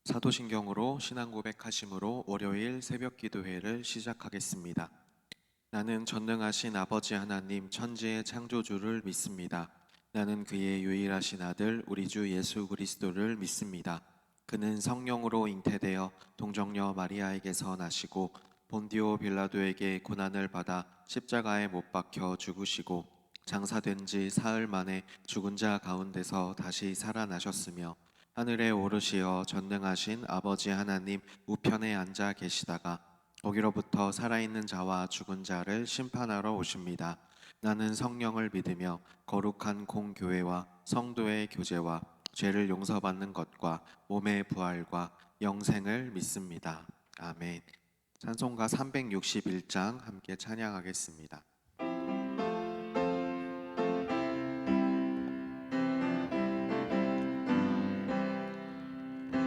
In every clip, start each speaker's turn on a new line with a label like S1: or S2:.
S1: 사도신경으로 신앙 고백하심으로 월요일 새벽 기도회를 시작하겠습니다. 나는 전능하신 아버지 하나님 천지의 창조주를 믿습니다. 나는 그의 유일하신 아들 우리 주 예수 그리스도를 믿습니다. 그는 성령으로 잉태되어 동정녀 마리아에게서 나시고 본디오 빌라도에게 고난을 받아 십자가에 못 박혀 죽으시고 장사된 지 사흘 만에 죽은 자 가운데서 다시 살아나셨으며 하늘에 오르시어 전능하신 아버지 하나님 우편에 앉아 계시다가 거기로부터 살아있는 자와 죽은 자를 심판하러 오십니다. 나는 성령을 믿으며 거룩한 공교회와 성도의 교제와 죄를 용서받는 것과 몸의 부활과 영생을 믿습니다. 아멘. 찬송가 361장 함께 찬양하겠습니다.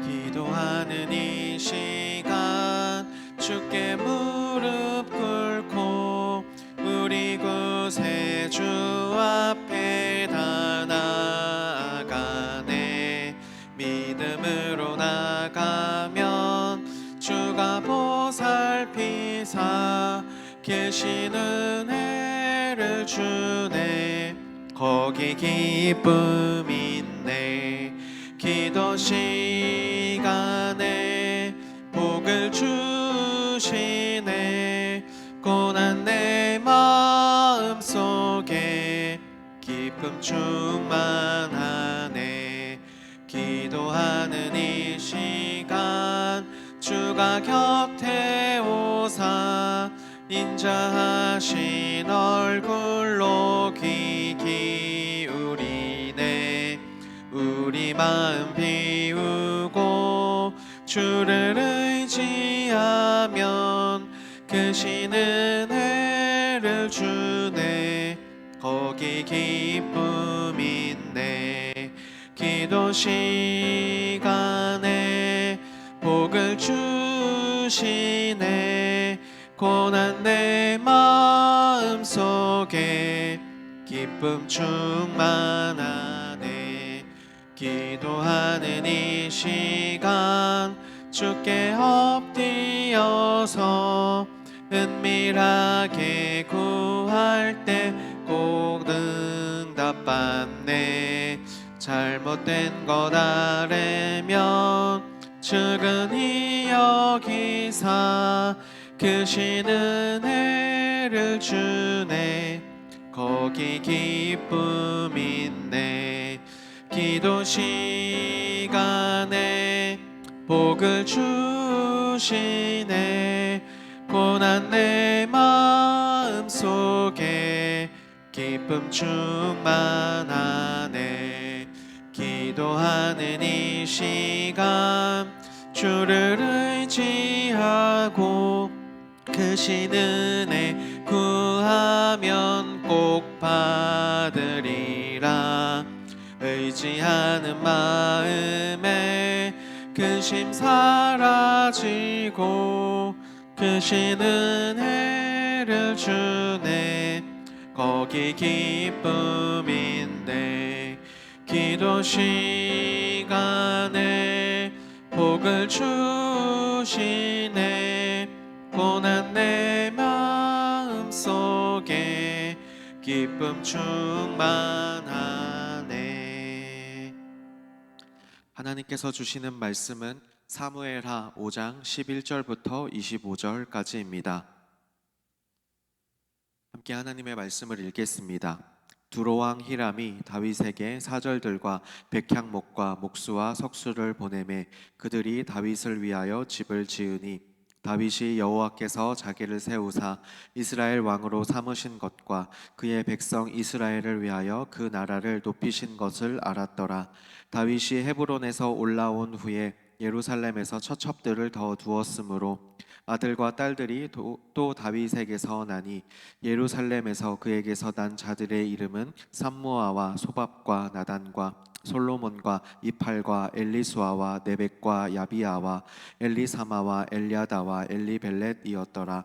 S1: 기도하는 이 시간 주께 무릎 꿇고 우리 구세주 앞에 다 나아가네. 믿음으로 나가면 주가 보살피사 계신 은혜를 주네. 거기 기쁨 있네. 기도 시간에 복을 주시네. 고난 내 마음속에 기쁨 충만하네. 기도하는 이 시간 주가 곁에 오사 인자하신 얼굴로 귀 기울이네. 우리 마음 비우고 주를 의지하면 크신 은혜를 주네. 거기 기쁨 있네. 기도 시간에 복을 주시네. 고난 내 마음속에 기쁨 충만하네. 기도하는 이 시간 주께 엎드려서 은밀하게 구할 때 꼭 응답받네. 잘못된 것 아뢰면 측은히 여기사 크신 은혜를 주네. 거기 기쁨 있네. 기도 시간에 복을 주시네. 고난 내 마음속에 기쁨 충만하네. 기도하는 이 시간 주를 의지하고 크신 은혜 구하면 꼭 받으리라. 의지하는 마음에 근심 사라지고 크신 은혜를 주네. 거기 기쁨 있네. 기도 시간에 복을 주시네. 고난 내 마음속에 기쁨 충만하네. 하나님께서 주시는 말씀은 사무엘하 5장 11절부터 25절까지입니다. 함께 하나님의 말씀을 읽겠습니다. 두로왕 히람이 다윗에게 사절들과 백향목과 목수와 석수를 보내매 그들이 다윗을 위하여 집을 지으니 다윗이 여호와께서 자기를 세우사 이스라엘 왕으로 삼으신 것과 그의 백성 이스라엘을 위하여 그 나라를 높이신 것을 알았더라. 다윗이 헤브론에서 올라온 후에 예루살렘에서 처첩들을 더 두었으므로 아들과 딸들이 또 다윗에게서 나니 예루살렘에서 그에게서 난 자들의 이름은 삼무아와 소밥과 나단과 솔로몬과 이팔과 엘리수아와 네벡과 야비아와 엘리사마와 엘리아다와 엘리벨렛이었더라.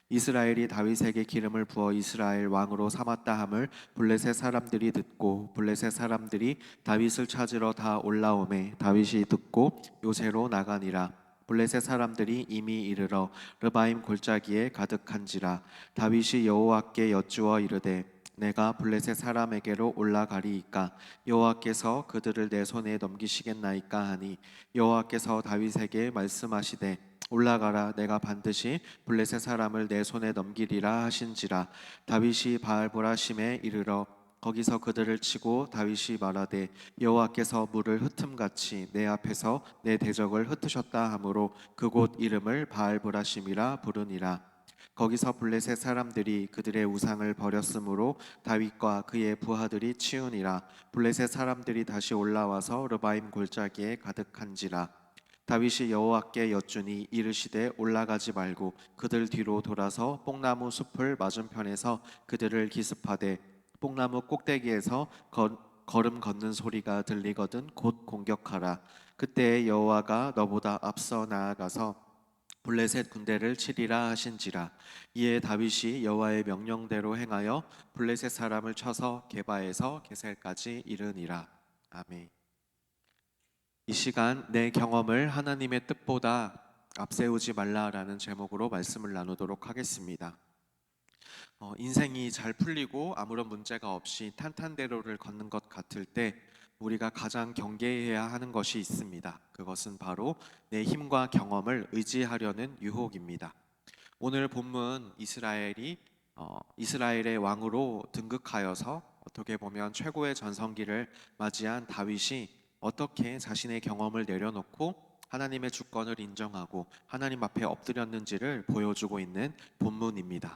S1: 이스라엘이 다윗에게 기름을 부어 이스라엘 왕으로 삼았다 함을 블레셋 사람들이 듣고 블레셋 사람들이 다윗을 찾으러 다 올라오매 다윗이 듣고 요새로 나가니라. 블레셋 사람들이 이미 이르러 르바임 골짜기에 가득한지라. 다윗이 여호와께 여쭈어 이르되 내가 블레셋 사람에게로 올라가리이까 여호와께서 그들을 내 손에 넘기시겠나이까 하니 여호와께서 다윗에게 말씀하시되 올라가라 내가 반드시 블레셋 사람을 내 손에 넘기리라 하신지라. 다윗이 바알보라심에 이르러 거기서 그들을 치고 다윗이 말하되 여호와께서 물을 흩음같이 내 앞에서 내 대적을 흩으셨다 하므로 그곳 이름을 바알보라심이라 부르니라. 거기서 블레셋 사람들이 그들의 우상을 버렸으므로 다윗과 그의 부하들이 치우니라. 블레셋 사람들이 다시 올라와서 르바임 골짜기에 가득한지라. 다윗이 여호와께 여쭈니 이르시되 올라가지 말고 그들 뒤로 돌아서 뽕나무 숲을 맞은편에서 그들을 기습하되 뽕나무 꼭대기에서 걸음 걷는 소리가 들리거든 곧 공격하라. 그때 여호와가 너보다 앞서 나아가서 블레셋 군대를 치리라 하신지라. 이에 다윗이 여호와의 명령대로 행하여 블레셋 사람을 쳐서 게바에서 게셀까지 이르니라. 아멘. 이 시간 내 경험을 하나님의 뜻보다 앞세우지 말라라는 제목으로 말씀을 나누도록 하겠습니다. 인생이 잘 풀리고 아무런 문제가 없이 탄탄대로를 걷는 것 같을 때 우리가 가장 경계해야 하는 것이 있습니다. 그것은 바로 내 힘과 경험을 의지하려는 유혹입니다. 오늘 본문 이스라엘의 왕으로 등극하여서 어떻게 보면 최고의 전성기를 맞이한 다윗이 어떻게 자신의 경험을 내려놓고 하나님의 주권을 인정하고 하나님 앞에 엎드렸는지를 보여주고 있는 본문입니다.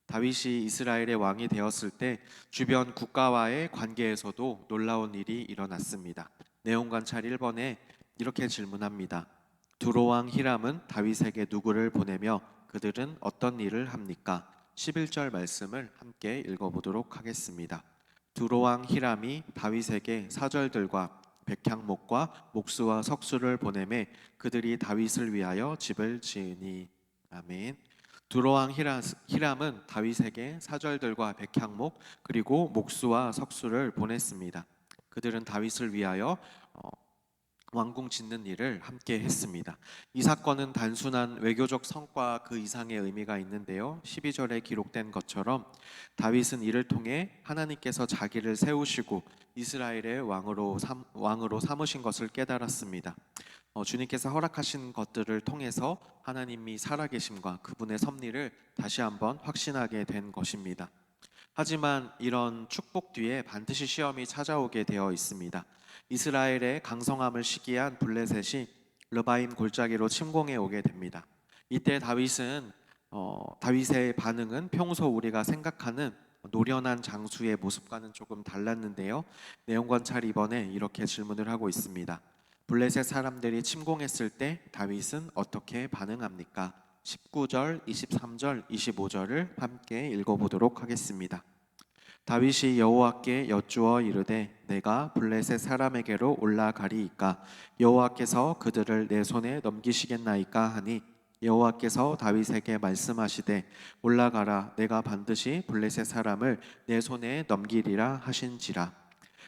S1: 다윗이 이스라엘의 왕이 되었을 때 주변 국가와의 관계에서도 놀라운 일이 일어났습니다. 내용 관찰 1번에 이렇게 질문합니다. 두로왕 히람은 다윗에게 누구를 보내며 그들은 어떤 일을 합니까? 11절 말씀을 함께 읽어보도록 하겠습니다. 두로왕 히람이 다윗에게 사절들과 백향목과 목수와 석수를 보내매 그들이 다윗을 위하여 집을 지으니. 아멘. 두로왕 히람은 다윗에게 사절들과 백향목 그리고 목수와 석수를 보냈습니다. 그들은 다윗을 위하여 왕궁 짓는 일을 함께 했습니다. 이 사건은 단순한 외교적 성과 그 이상의 의미가 있는데요. 12절에 기록된 것처럼 다윗은 이를 통해 하나님께서 자기를 세우시고 이스라엘의 왕으로 삼으신 것을 깨달았습니다. 주님께서 허락하신 것들을 통해서 하나님이 살아계심과 그분의 섭리를 다시 한번 확신하게 된 것입니다. 하지만 이런 축복 뒤에 반드시 시험이 찾아오게 되어 있습니다. 이스라엘의 강성함을 시기한 블레셋이 르바임 골짜기로 침공해 오게 됩니다. 이때 다윗의 반응은 평소 우리가 생각하는 노련한 장수의 모습과는 조금 달랐는데요. 내용 관찰 이번에 이렇게 질문을 하고 있습니다. 블레셋 사람들이 침공했을 때 다윗은 어떻게 반응합니까? 19절, 23절, 25절을 함께 읽어보도록 하겠습니다. 다윗이 여호와께 여쭈어 이르되 내가 블레셋 사람에게로 올라가리이까 여호와께서 그들을 내 손에 넘기시겠나이까 하니 여호와께서 다윗에게 말씀하시되 올라가라 내가 반드시 블레셋 사람을 내 손에 넘기리라 하신지라.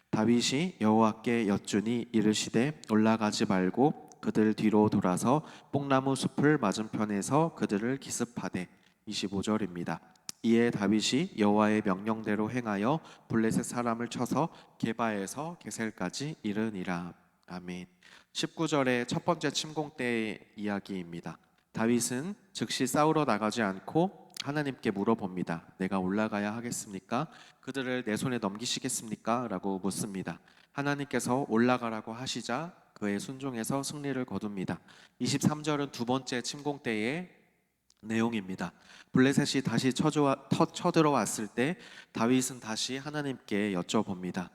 S1: 다윗이 여호와께 여쭈니 이르시되 올라가지 말고 그들 뒤로 돌아서 뽕나무 숲을 맞은편에서 그들을 기습하되. 25절입니다. 이에 다윗이 여호와의 명령대로 행하여 블레셋 사람을 쳐서 게바에서 게셀까지 이르니라. 아멘. 19절의 첫 번째 침공 때의 이야기입니다. 다윗은 즉시 싸우러 나가지 않고 하나님께 물어봅니다. 내가 올라가야 하겠습니까? 그들을 내 손에 넘기시겠습니까? 라고 묻습니다. 하나님께서 올라가라고 하시자 그의 순종에서 승리를 거둡니다. 23절은 두 번째 침공 때의 내용입니다. 블레셋이 다시 쳐들어왔을 때 다윗은 다시 하나님께 여쭤봅니다.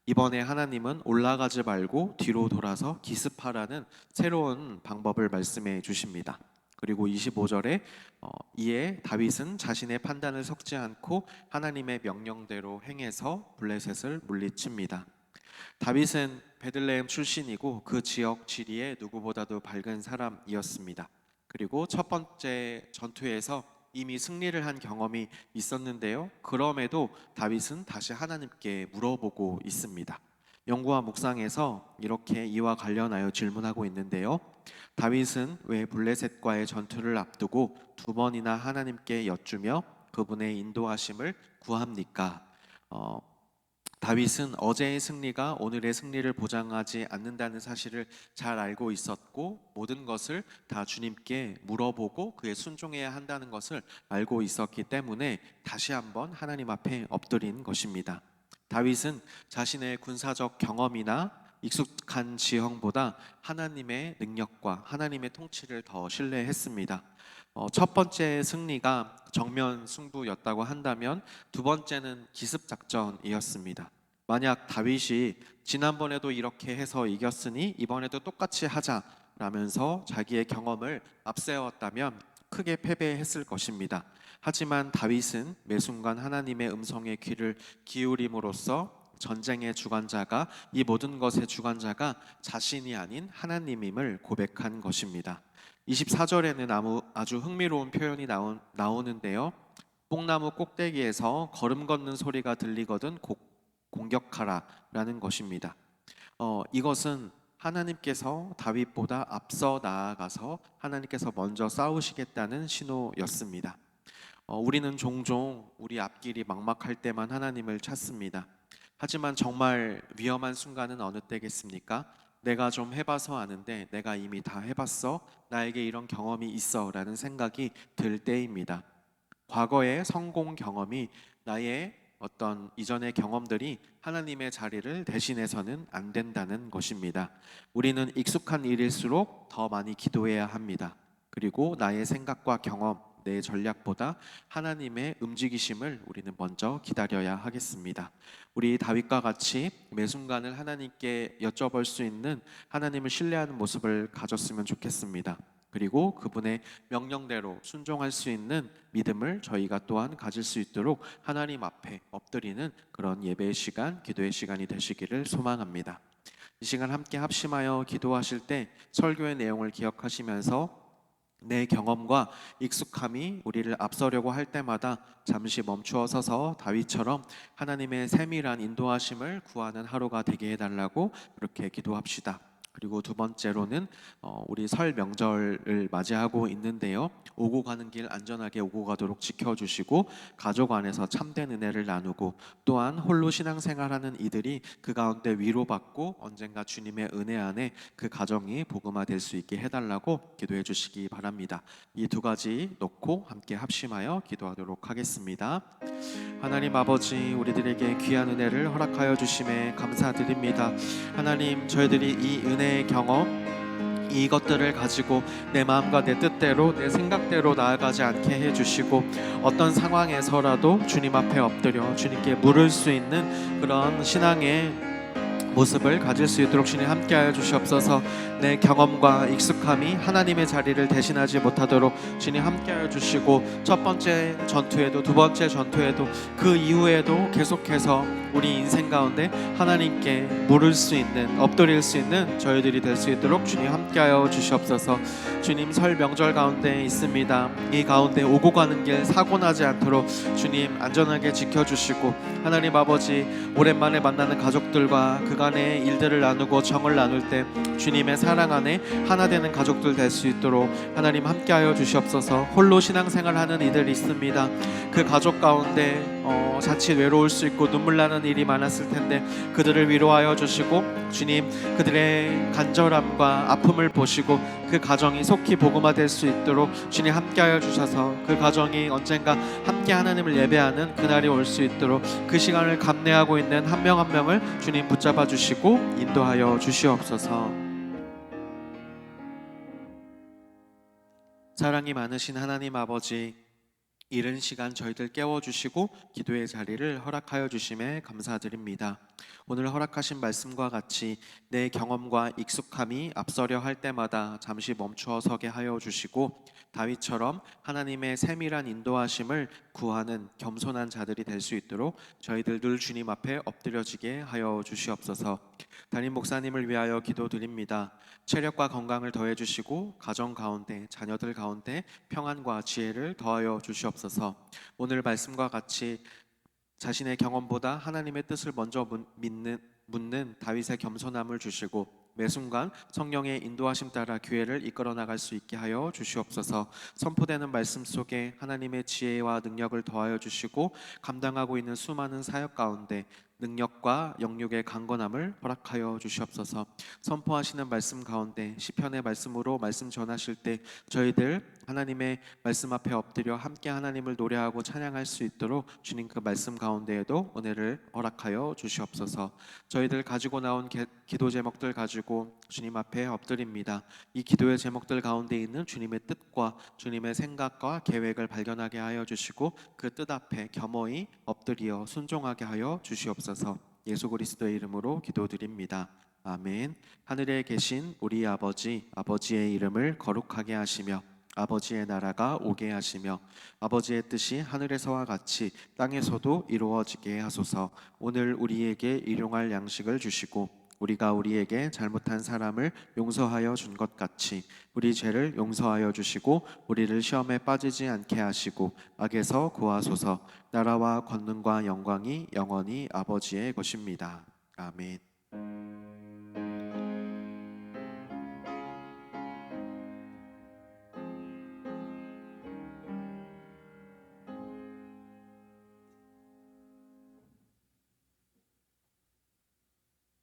S1: 이번에 하나님은 올라가지 말고 뒤로 돌아서 기습하라는 새로운 방법을 말씀해 주십니다. 그리고 25절에 이에 다윗은 자신의 판단을 섞지 않고 하나님의 명령대로 행해서 블레셋을 물리칩니다. 다윗은 베들레헴 출신이고 그 지역 지리에 누구보다도 밝은 사람이었습니다. 그리고 첫 번째 전투에서 이미 승리를 한 경험이 있었는데요. 그럼에도 다윗은 다시 하나님께 물어보고 있습니다. 연구와 묵상에서 이렇게 이와 관련하여 질문하고 있는데요. 다윗은 왜 블레셋과의 전투를 앞두고 두 번이나 하나님께 여쭈며 그분의 인도하심을 구합니까? 어, 다윗은 어제의 승리가 오늘의 승리를 보장하지 않는다는 사실을 잘 알고 있었고, 모든 것을 다 주님께 물어보고 그에 순종해야 한다는 것을 알고 있었기 때문에 다시 한번 하나님 앞에 엎드린 것입니다. 다윗은 자신의 군사적 경험이나 익숙한 지형보다 하나님의 능력과 하나님의 통치를 더 신뢰했습니다. 첫 번째 승리가 정면 승부였다고 한다면 두 번째는 기습 작전이었습니다. 만약 다윗이 지난번에도 이렇게 해서 이겼으니 이번에도 똑같이 하자라면서 자기의 경험을 앞세웠다면 크게 패배했을 것입니다. 하지만 다윗은 매 순간 하나님의 음성에 귀를 기울임으로써 전쟁의 주관자가, 이 모든 것의 주관자가 자신이 아닌 하나님임을 고백한 것입니다. 24절에는 아주 흥미로운 표현이 나오는데요. 뽕나무 꼭대기에서 걸음 걷는 소리가 들리거든 공격하라 라는 것입니다. 이것은 하나님께서 다윗보다 앞서 나아가서 하나님께서 먼저 싸우시겠다는 신호였습니다. 우리는 종종 우리 앞길이 막막할 때만 하나님을 찾습니다. 하지만 정말 위험한 순간은 어느 때겠습니까? 내가 좀 해봐서 아는데, 내가 이미 다 해봤어, 나에게 이런 경험이 있어 라는 생각이 들 때입니다. 과거의 성공 경험이, 나의 어떤 이전의 경험들이 하나님의 자리를 대신해서는 안 된다는 것입니다. 우리는 익숙한 일일수록 더 많이 기도해야 합니다. 그리고 나의 생각과 경험, 내 전략보다 하나님의 움직이심을 우리는 먼저 기다려야 하겠습니다. 우리 다윗과 같이 매 순간을 하나님께 여쭤볼 수 있는, 하나님을 신뢰하는 모습을 가졌으면 좋겠습니다. 그리고 그분의 명령대로 순종할 수 있는 믿음을 저희가 또한 가질 수 있도록 하나님 앞에 엎드리는 그런 예배의 시간, 기도의 시간이 되시기를 소망합니다. 이 시간 함께 합심하여 기도하실 때 설교의 내용을 기억하시면서 내 경험과 익숙함이 우리를 앞서려고 할 때마다 잠시 멈추어 서서 다윗처럼 하나님의 세밀한 인도하심을 구하는 하루가 되게 해달라고 그렇게 기도합시다. 그리고 두 번째로는 우리 설 명절을 맞이하고 있는데요. 오고 가는 길 안전하게 오고 가도록 지켜주시고, 가족 안에서 참된 은혜를 나누고, 또한 홀로 신앙생활하는 이들이 그 가운데 위로받고 언젠가 주님의 은혜 안에 그 가정이 복음화될 수 있게 해달라고 기도해 주시기 바랍니다. 이 두 가지 놓고 함께 합심하여 기도하도록 하겠습니다. 하나님 아버지, 우리들에게 귀한 은혜를 허락하여 주심에 감사드립니다. 하나님, 저희들이 이 은혜의 경험, 이것들을 가지고 내 마음과 내 뜻대로, 내 생각대로 나아가지 않게 해주시고, 어떤 상황에서라도 주님 앞에 엎드려 주님께 물을 수 있는 그런 신앙의 모습을 가질 수 있도록 주님 함께하여 주시옵소서. 내 경험과 익숙함이 하나님의 자리를 대신하지 못하도록 주님 함께하여 주시고, 첫 번째 전투에도 두 번째 전투에도 그 이후에도 계속해서 우리 인생 가운데 하나님께 물을 수 있는, 엎드릴 수 있는 저희들이 될 수 있도록 주님 함께하여 주시옵소서. 주님, 설 명절 가운데 있습니다. 이 가운데 오고 가는 길 사고 나지 않도록 주님 안전하게 지켜주시고, 하나님 아버지, 오랜만에 만나는 가족들과 그간의 일들을 나누고 정을 나눌 때 주님의 사랑 안에 하나 되는 가족들 될 수 있도록 하나님 함께하여 주시옵소서. 홀로 신앙생활하는 이들이 있습니다. 그 가족 가운데 자칫 외로울 수 있고 눈물 나는 일이 많았을 텐데 그들을 위로하여 주시고, 주님 그들의 간절함과 아픔을 보시고 그 가정이 속히 복음화될 수 있도록 주님 함께하여 주셔서 그 가정이 언젠가 함께 하나님을 예배하는 그날이 올 수 있도록 그 시간을 감내하고 있는 한 명 한 명을 주님 붙잡아 주시고 인도하여 주시옵소서. 사랑이 많으신 하나님 아버지, 이른 시간 저희들 깨워주시고 기도의 자리를 허락하여 주심에 감사드립니다. 오늘 허락하신 말씀과 같이 내 경험과 익숙함이 앞서려 할 때마다 잠시 멈추어 서게 하여 주시고 다윗처럼 하나님의 세밀한 인도하심을 구하는 겸손한 자들이 될 수 있도록 저희들 늘 주님 앞에 엎드려지게 하여 주시옵소서. 담임 목사님을 위하여 기도드립니다. 체력과 건강을 더해 주시고 가정 가운데 자녀들 가운데 평안과 지혜를 더하여 주시옵소서. 오늘 말씀과 같이 자신의 경험보다 하나님의 뜻을 먼저 묻는 다윗의 겸손함을 주시고 매 순간 성령의 인도하심 따라 교회를 이끌어 나갈 수 있게 하여 주시옵소서. 선포되는 말씀 속에 하나님의 지혜와 능력을 더하여 주시고 감당하고 있는 수많은 사역 가운데 능력과 영육의 강건함을 허락하여 주시옵소서. 선포하시는 말씀 가운데 시편의 말씀으로 말씀 전하실 때 저희들 하나님의 말씀 앞에 엎드려 함께 하나님을 노래하고 찬양할 수 있도록 주님 그 말씀 가운데에도 은혜를 허락하여 주시옵소서. 저희들 가지고 나온 기도 제목들 가지고 주님 앞에 엎드립니다. 이 기도의 제목들 가운데 있는 주님의 뜻과 주님의 생각과 계획을 발견하게 하여 주시고 그 뜻 앞에 겸허히 엎드려 순종하게 하여 주시옵소서. 예수 그리스도의 이름으로 기도드립니다. 아멘. 하늘에 계신 우리 아버지, 아버지의 이름을 거룩하게 하시며 아버지의 나라가 오게 하시며 아버지의 뜻이 하늘에서와 같이 땅에서도 이루어지게 하소서. 오늘 우리에게 일용할 양식을 주시고 우리가 우리에게 잘못한 사람을 용서하여 준 것 같이 우리 죄를 용서하여 주시고 우리를 시험에 빠지지 않게 하시고 악에서 구하소서. 나라와 권능과 영광이 영원히 아버지의 것입니다. 아멘.